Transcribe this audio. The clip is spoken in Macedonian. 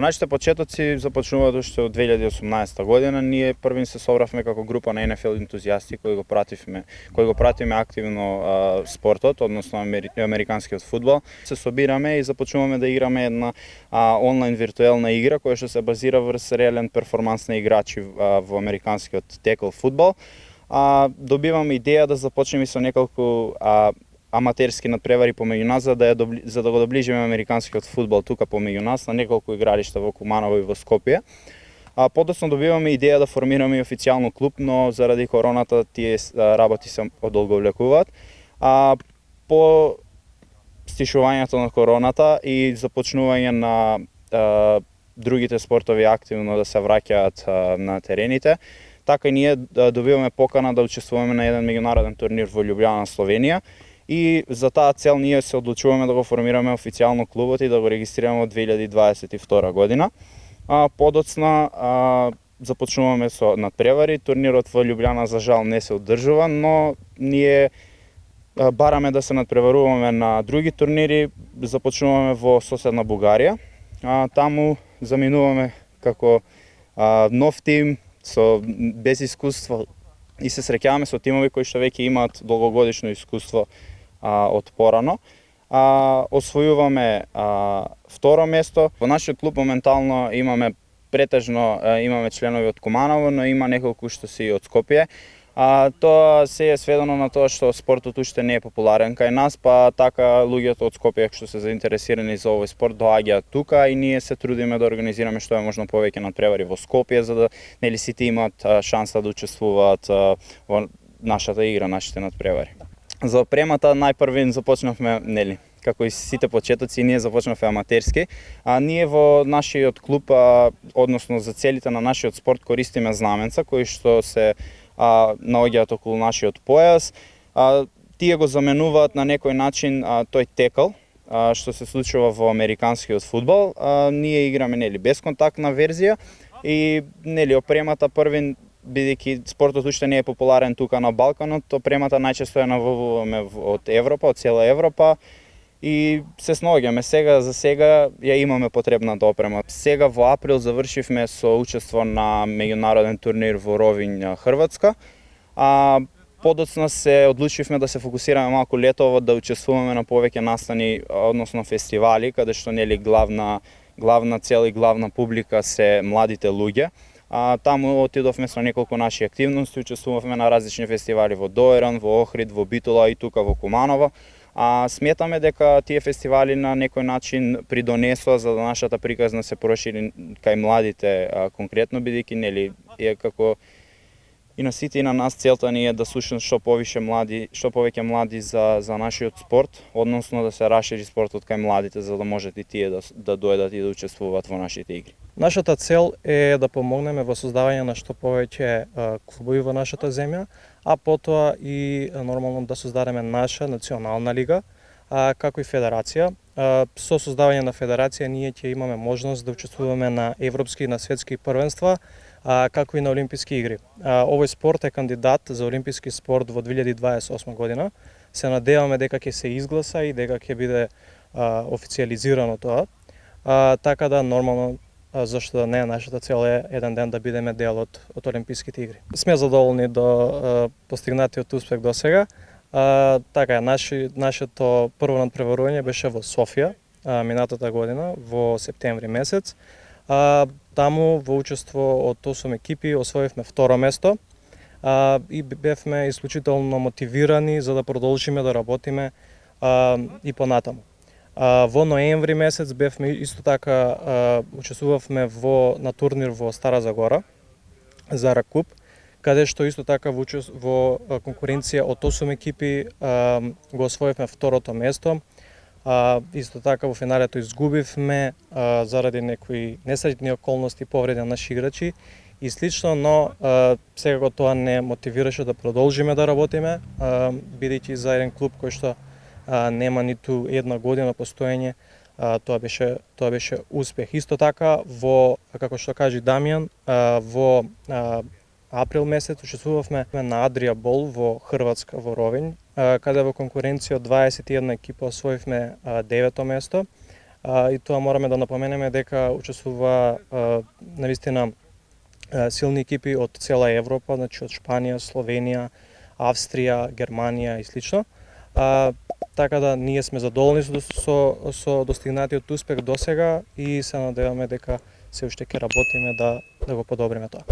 Нашите почетоци започнуваат уште од 2018 година. Ние првин се собравме како група на NFL ентузијасти кои го пратиме активно спортот, односно американскиот фудбал. Се собираме и започнуваме да играме една онлайн виртуелна игра која што се базира врз реален перформанс на играчи во американскиот текл фудбал. Добиваме идеја да започнеме со неколку аматерски надпревари помеѓу нас за да го доближиме американскиот фудбал тука помеѓу нас на неколку игралишта во Куманово и во Скопје. Подоцна добиваме идеја да формираме официјално клуб, но заради короната тие работи се одолговлекуваат. По стишувањето на короната и започнување на другите спортови активно да се враќаат на терените, така и ние добиваме покана да учествуваме на еден меѓународен турнир во Љубљана, Словенија. И за таа цел ние се одлучуваме да го формираме официјално клубот и да го регистрираме од 2022 година. Подоцна започнуваме со надпревари. Турнирот во Љубљана за жал не се одржува, но ние бараме да се надпреваруваме на други турнири. Започнуваме во соседна Бугарија. Таму заминуваме како нов тим без искуство и се среќаваме со тимови кои што веќе имаат долгогодишно искуство од порано. Освојуваме второ место. Во нашиот клуб моментално имаме имаме членови од Куманово, но има неколку што се и од Скопје. Тоа се е сведено на тоа што спортот уште не е популарен кај нас, па така луѓето од Скопје што се заинтересирани за овој спорт доаѓаат тука и ние се трудиме да организираме што е можно повеќе надпревари во Скопје за да сите имаат шанса да учествуваат во нашата игра, нашите надпревари. За опремата најпрвин започнавме, како и сите почетоци, ние започнавме аматерски. Ние во нашиот клуб, односно за целите на нашиот спорт, користиме знаменца кои што се наоѓаат околу нашиот појас. Тие го заменуваат на некој начин тој текл, што се случува во американскиот фудбал. Ние играме бесконтактна верзија и опремата првин, бидејќи спортот уште не е популарен тука на Балканот, опремата најчесто ја навовуваме од Европа, од цела Европа и се снаоѓаме. За сега ја имаме потребната опрема. Сега во април завршивме со учество на меѓународен турнир во Ровињ, Хрватска. Подоцна се одлучивме да се фокусираме малку летово да учествуваме на повеќе настани, односно фестивали, каде што главна цел и главна публика се младите луѓе. Таму отидовме со неколку наши активности, учествувавме на различни фестивали во Доеран, во Охрид, во Битола и тука во Куманово. Сметаме дека тие фестивали на некој начин придонесоа за да нашата приказна се прошири кај младите конкретно, бидејќи е како и на сите и на нас целта ни е да слушнат што повеќе млади за нашиот спорт, односно да се расшири спортот кај младите за да можат и тие да дојдат и да учествуваат во нашите игри. Нашата цел е да помогнеме во создавање на што повеќе клубови во нашата земја, а потоа и нормално да создадеме наша национална лига, како и федерација. Со создавање на федерација ние ќе имаме можност да учествуваме на европски и на светски првенства, како и на олимписки игри. Овој спорт е кандидат за олимписки спорт во 2028 година. Се надеваме дека ќе се изгласа и дека ќе биде официјализирано тоа. Така да нормално зашто да не, нашата цел е еден ден да бидеме дел од олимписките игри. Сме задоволни до постигнатиот успех до сега. Така е, нашето прво надпреварување беше во Софија минатата година во септември месец. Таму во учество од 8 екипи освоивме второ место и бевме исклучително мотивирани за да продолжиме да работиме и понатаму. Во ноември месец бевме исто така учествувавме на турнир во Стара Загора за Ракуп, каде што исто така во конкуренција од 8 екипи го освоивме второто место. Исто така во финалето изгубивме заради некои несреќни околности, повреди на наши играчи и слично, но секако тоа не мотивираше да продолжиме да работиме, бидејќи за еден клуб кој што нема ниту една година постоење, тоа беше успех. Исто така како што кажи Дамјан, во април месец учествувавме на Адрија Бол во Хрватска во Ровињ, каде во конкуренција од 21 екипа освоивме 9-то место. И тоа мораме да напоменеме дека учествува навистина силни екипи од цела Европа, значи од Шпанија, Словенија, Австрија, Германија и слично. Така да ние сме задоволни со достигнатиот успех досега и се надеваме дека се уште ќе работиме да го подобриме тоа.